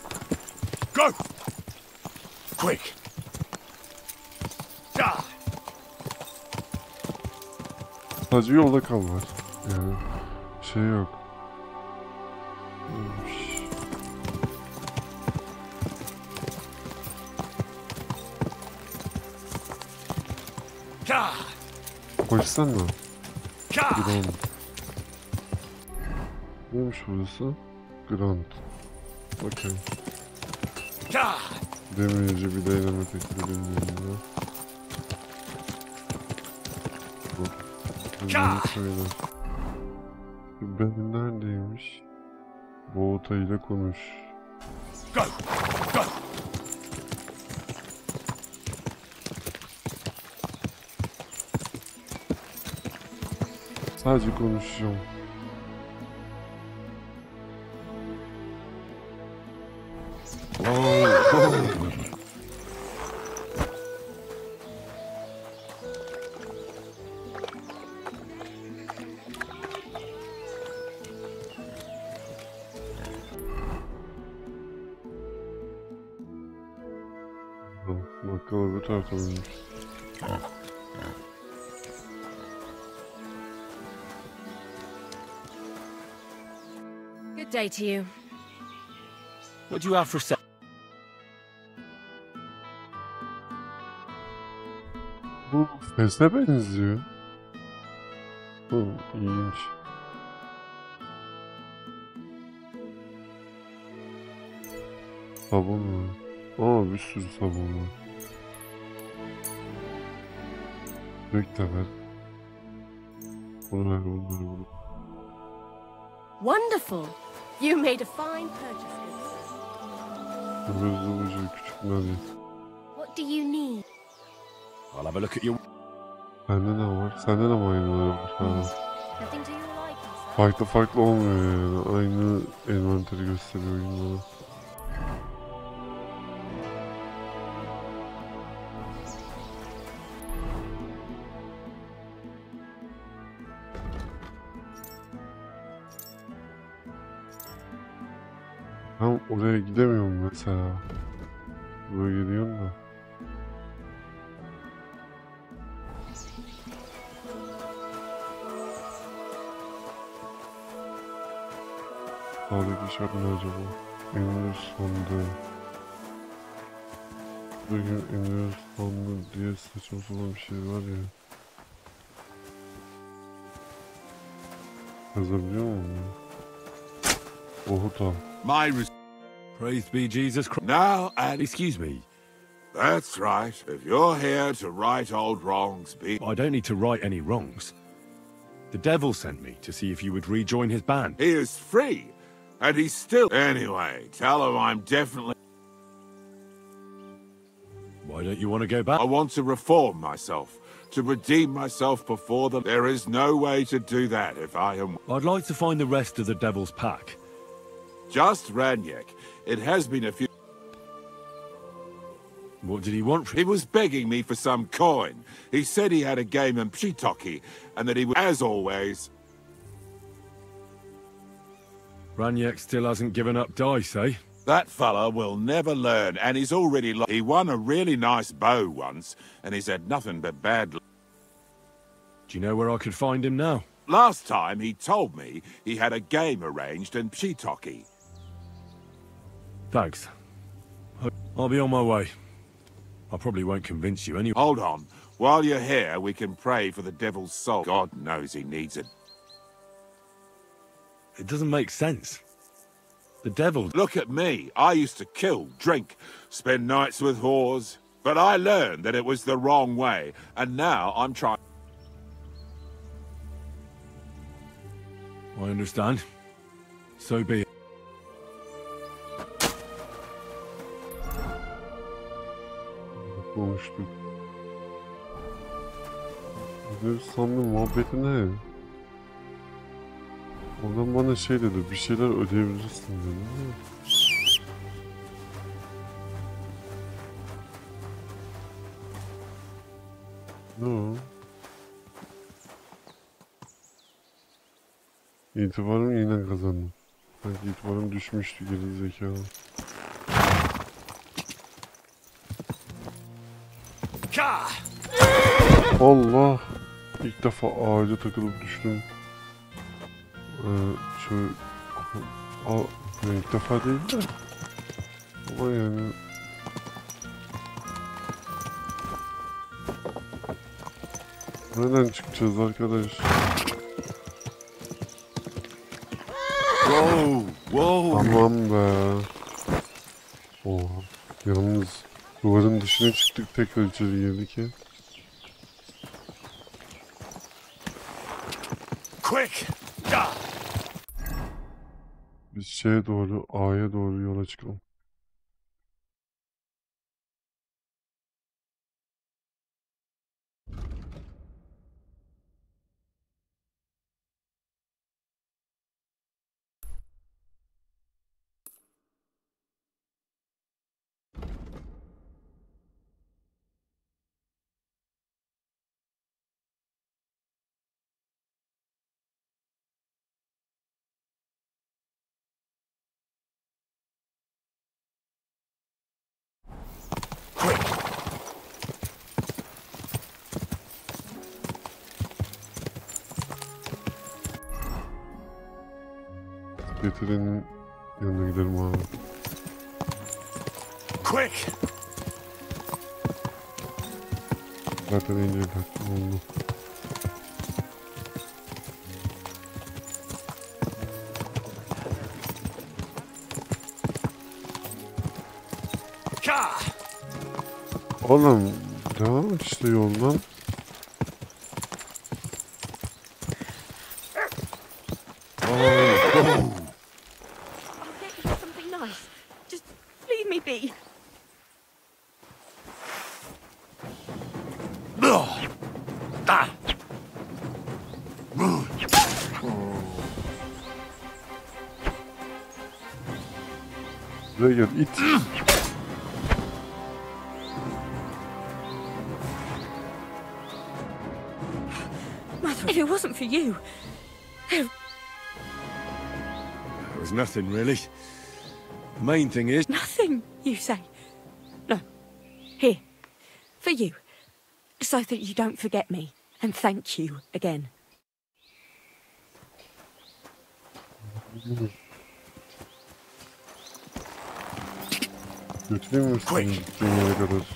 Sadece yolda kal var. Yani şey yok. Koşsana. Grand. Neymiş burası? Grand. Okey. Demirci bir deneme tekli bilmiyorum ya. Ben neredeymiş? Boğuta ile konuş. Sadece konuşacağım. Bakkal öbür tarafta mıymış? Good day to you. What do you have for sale? Bu Fes'e benziyor. İlginç. Sabun mu? Bir sürü sabun var. Bekle ver. Bunu ver, bunu. Wonderful. You made a fine purchase. Hızlı küçük Nadia. What do you need? I'll have a look at your... Sende ne var? Sende de mi aynıları var? Ha. Nothing to your liking, sir. Farklı olmuyor yani. Aynı envanteri gösteriyor oyun bana. Ben oraya gidemiyorum mesela. Buraya gidiyorum da. Sağdaki şart ne acaba? Emir sandığı. Bugün emir sandığı diye saçma sapan bir şey var ya. Yazabiliyor muyum? Ohuta. Praise be Jesus Christ. Now and Excuse me. that's right. If you're here to right old wrongs, I don't need to right any wrongs. The devil sent me to see if you would rejoin his band. he is free, and he's still. Anyway, tell him I'm definitely. Why don't you want to go back? I want to reform myself, to redeem myself before them. There is no way to do that if I am. I'd like to find the rest of the devil's pack. Just Ranyek. It has been a few. What did he want from He was begging me for some coin. He said he had a game in Pshitoki, and that he would, as always. Ranyek still hasn't given up dice, eh? That fella will never learn, and he's already he won a really nice bow once, and he's had nothing but bad luck. Do you know where I could find him now? Last time he told me he had a game arranged in Pshitoki. Thanks. I'll be on my way. I probably won't convince you anyway. Hold on. While you're here, we can pray for the devil's soul. God knows he needs it. It doesn't make sense. The devil. Look at me. I used to kill, drink, spend nights with whores. But I learned that it was the wrong way. And now I'm trying... I understand. So be it. Konuştuk. Bir sandım muhabbeti ne? Ondan bana şey dedi, bir şeyler ödeyebilirsin dedi. Ne o? İtibarımı yine kazandım. Sanki itibarım düşmüştü, geri zekalı. Allah! İlk defa ağaca takılıp düştüm. Şöyle... ilk defa değil de... Ama yani... Nereden çıkacağız arkadaş? Tamam be. Oha. Yalnız duvarın dışına çıktık, tekrar içeri girdik ya. Biz şeye doğru, A'ya doğru yola çıkalım. Getirenin yanına gidelim abi. Zaten en iyi takdim oldu. Oğlum devam et işte yoldan. Something nice. Just leave me be. Buraya gel, it. Mother, if it wasn't for you... It was nothing, really. The main thing is... Nothing, you say? No. Here. For you. So that you don't forget me. And thank you again. Götüreyim mi seni gittiğin yere kadar?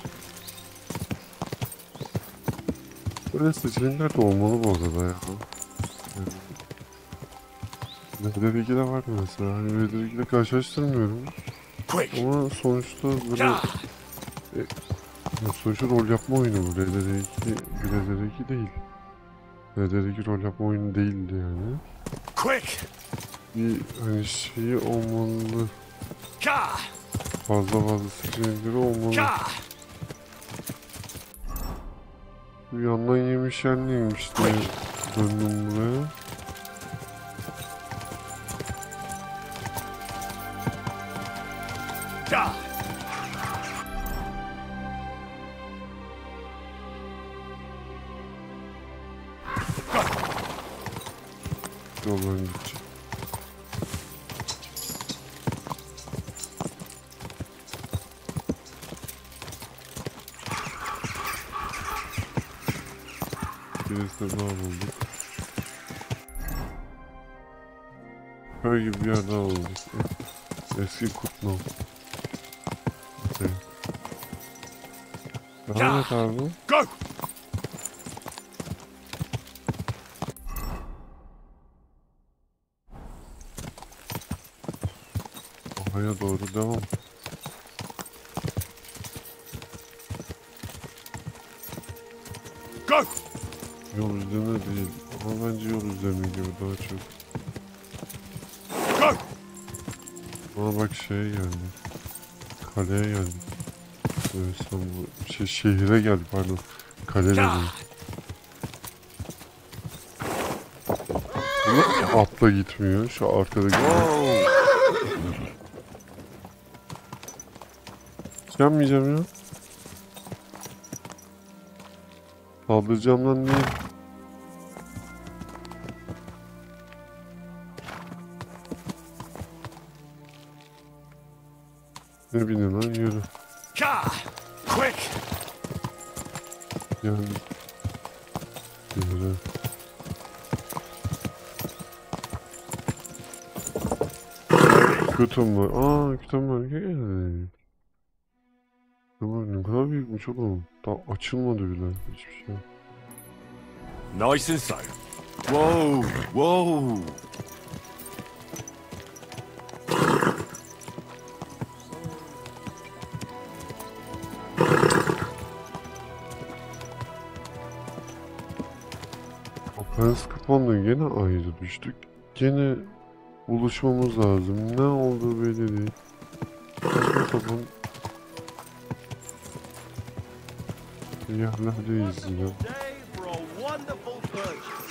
Böyle seçenekler de olmalı bu arada ya. VD2'de var mesela. Hani VD2'de karşılaştırmıyorum. Ama sonuçta böyle... sonuçta rol yapma oyunu bu. VD2 değil. VD2 rol yapma oyunu değildi yani. Bir hani şeyi olmalı. Fazla seçenekleri olmalı. Bir yandan yemiş yerliymiş diye döndüm buraya. Yoldan gideceğim. Birisi daha bulduk. Köy gibi bir yer daha bulduk. Eski Kutlu. Okay. Devam et abi. Go! Buraya doğru devam. Go! Yol üzerine değil. Ama bence yol üzerine gibi daha çok. Go! Aa bak şeye geldik. Kaleye geldik. İstanbul şehire geldik pardon. Kale dedim. Atla gitmiyor. Şu arkadaki. Yanmayacağım ya. Saldıracağım lan değil. Ne bileyim lan yürü. Quick! Geldim. Yürü. Kütüm var. Aa kütüm var. Gel. Ne kadar büyükmüş oğlum. Daha açılmadı bile. Hiçbir şey. Nice and slow. Whoa, whoa. Ofens kapandı. Gene ayrı düştük. Gene buluşmamız lazım. Ne olduğu belli değil. Saçma sapan yerlerdeyiz yine.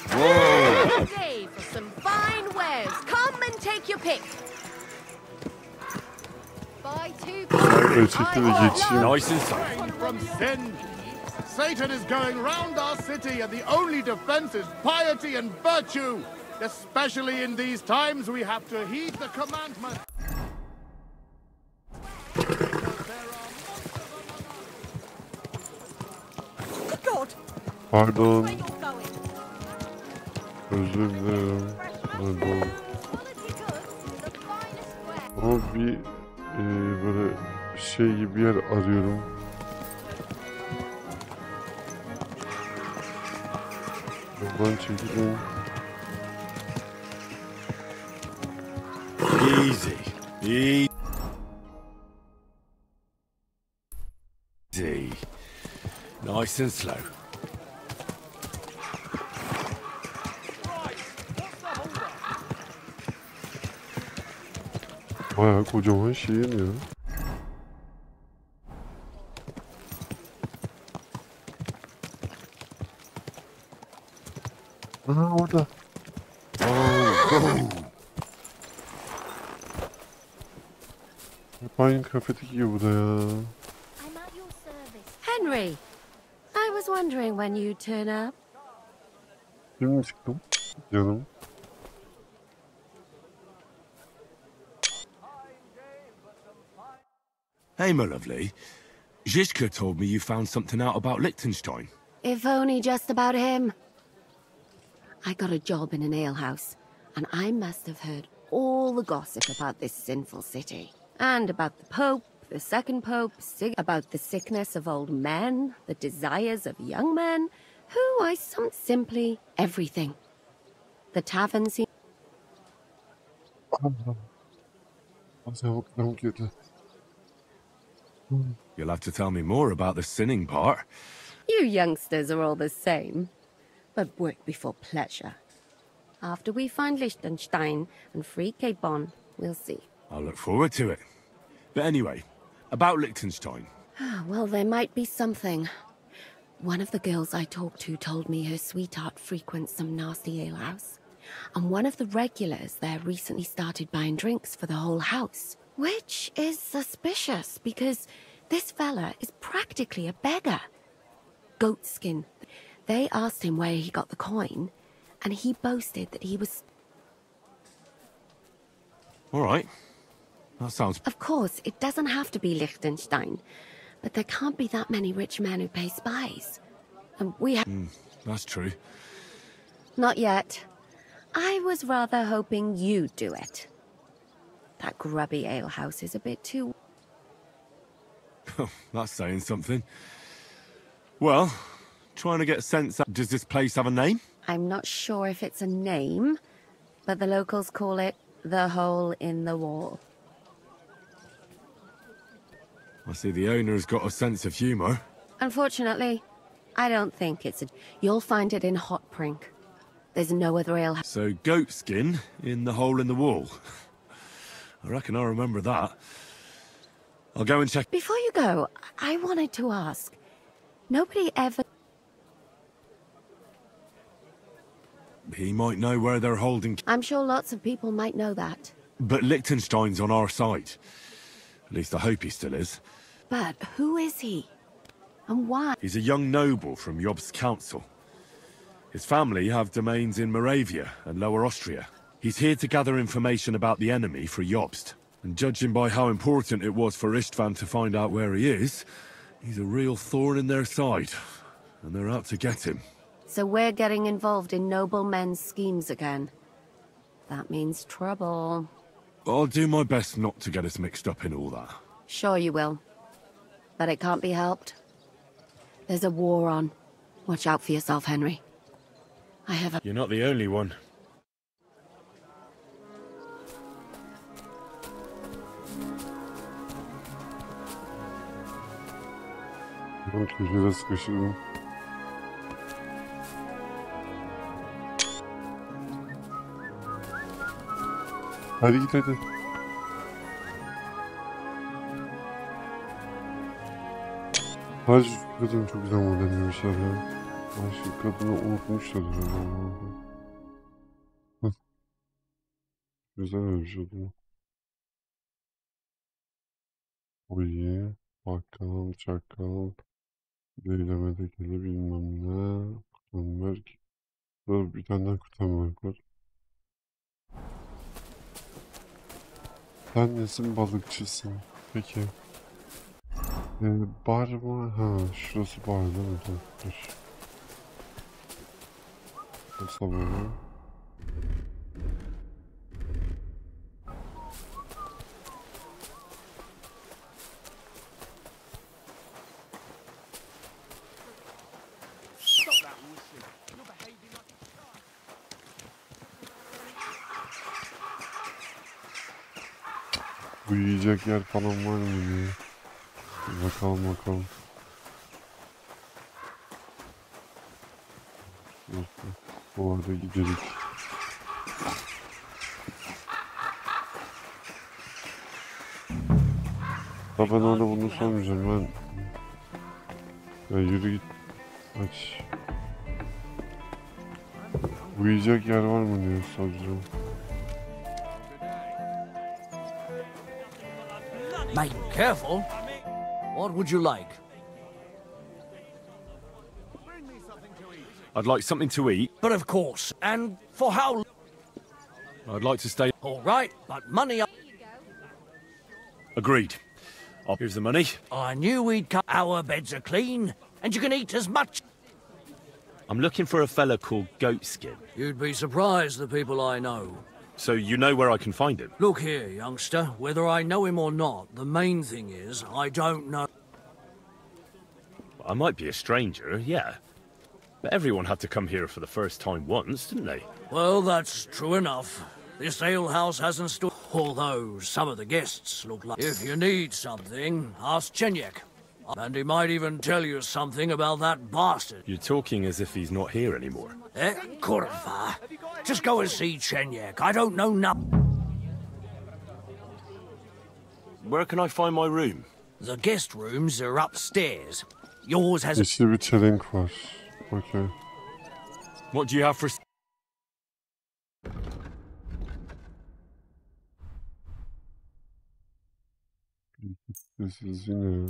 Whoa! Day for some fine wares. Come and take your pick. Buy two. Gerçekten de geçeyim. Nice and slow. From sin. Satan is going round our city, and the only defense is piety and virtue. Especially in these times, we have to heed the commandment. Pardon. Özür dilerim. Pardon. Ama bir böyle şey gibi bir yer arıyorum. Yoldan çekilin. Easy. Easy. Nice and slow. Bayağı kocaman şehir ya. Aha orada. Hep aynı kafedeki gibi bu da ya. Henry, I was wondering when you'd turn up. Şimdi çıktım. Canım. Hey, my lovely. Zizka told me you found something out about Liechtenstein. If only just about him. I got a job in an alehouse, and I must have heard all the gossip about this sinful city. And about the Pope, the second Pope, about the sickness of old men, the desires of young men, who I simply everything. The tavern seemed... You'll have to tell me more about the sinning part. You youngsters are all the same, but work before pleasure. After we find Liechtenstein and free Cape Bon, we'll see. I'll look forward to it. But anyway, about Liechtenstein. Well, there might be something. One of the girls I talked to told me her sweetheart frequents some nasty alehouse. And one of the regulars there recently started buying drinks for the whole house. Which is suspicious, because this fella is practically a beggar. Goatskin. They asked him where he got the coin, and he boasted that he was... All right. That sounds... Of course, it doesn't have to be Liechtenstein, but there can't be that many rich men who pay spies. And we have... that's true. Not yet. I was rather hoping you'd do it. That grubby alehouse is a bit too... That's saying something. Well, trying to get a sense of... Does this place have a name? I'm not sure if it's a name, but the locals call it the Hole in the Wall. I see the owner's got a sense of humour. Unfortunately, I don't think it's a... You'll find it in Hot Prink. There's no other ale... So goat skin in the hole in the wall. I reckon I remember that. I'll go and check... Before you go, I wanted to ask. Nobody ever... He might know where they're holding... I'm sure lots of people might know that. But Liechtenstein's on our side. At least I hope he still is. But who is he? And why? He's a young noble from Jobst's council. His family have domains in Moravia and Lower Austria. He's here to gather information about the enemy for Jobst. And judging by how important it was for Istvan to find out where he is, he's a real thorn in their side. And they're out to get him. So we're getting involved in noble men's schemes again. That means trouble. I'll do my best not to get us mixed up in all that. Sure you will. But it can't be helped. There's a war on. Watch out for yourself, Henry. I have a... You're not the only one. Ben köşede sıkışırım. Hadi git hadi. Hadi şu kadın çok güzel modellemişler ya. Şu kadını unutmuşlar herhalde. Güzel öyle bir şey oldu. Oye, bakkal, çakal, deylemede gele bilmem ne. Kutanberk. Böyle bir tane daha Kutanberk var. Sen nesin, balıkçısın? Peki. Bar mı? Ha, şurası bar değil mi? Dur. Nasıl böyle? Uyuyacak yer falan var mı diye. Bakalım. Bu arada gidelim. Ben orada bunu sormayacağım. Ya yürü git. Aç. Uyuyacak yer var mı diye soracağım. Mate, careful. What would you like? I'd like something to eat. But of course, and for how long? I'd like to stay... All right, but money... Agreed. Here's the money. I knew we'd come. Our beds are clean, and you can eat as much... I'm looking for a fella called Goatskin. You'd be surprised, the people I know. So you know where I can find him? Look here, youngster. Whether I know him or not, the main thing is, I don't know... I might be a stranger, yeah. But everyone had to come here for the first time once, didn't they? Well, that's true enough. This alehouse hasn't stood... Although some of the guests look like... If you need something, ask Chenyek. And he might even tell you something about that bastard. You're talking as if he's not here anymore. Kurva. Just go and see Chenyek. I don't know nothing. Where can I find my room? The guest rooms are upstairs. Yours has... İşte bir çelenk var. Okay. What do you have for... This is yine.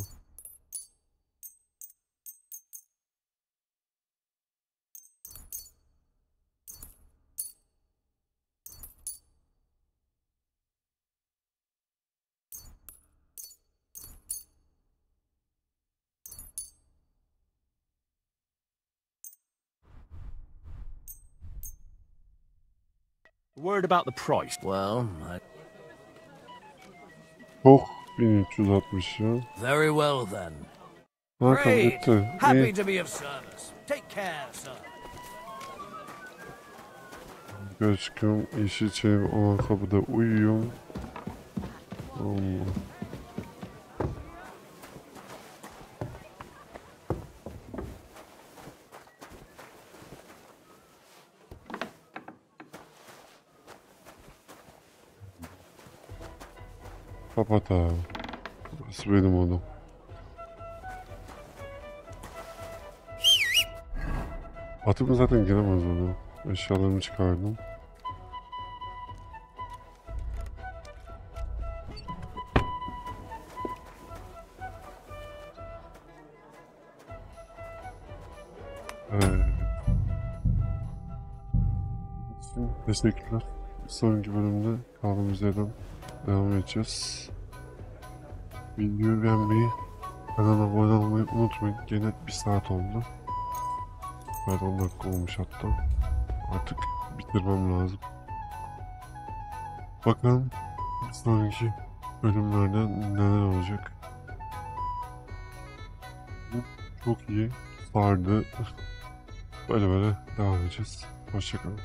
Word about the price. Well, Oh, 1360 ya. Very well then. Ha, kabul Great. etti. Happy İyi. to be of service. Take care, sir. Yukarı çıkıyorum. Yeşil çelim olan kapıda uyuyorum. Allah. Kapat abi. Burası benim odam. Atım zaten giremez odama. Eşyalarımı çıkardım. Evet. Teşekkürler. Bir sonraki bölümde kaldığımız yerden devam edeceğiz. Videoyu beğenmeyi, kanala abone olmayı unutmayın. Gene 1 saat oldu. Evet, 10 dakika olmuş hatta. Artık bitirmem lazım. Bakalım bir sonraki bölümlerde neler olacak. Çok iyi sardı. Böyle devam edeceğiz. Hoşçakalın.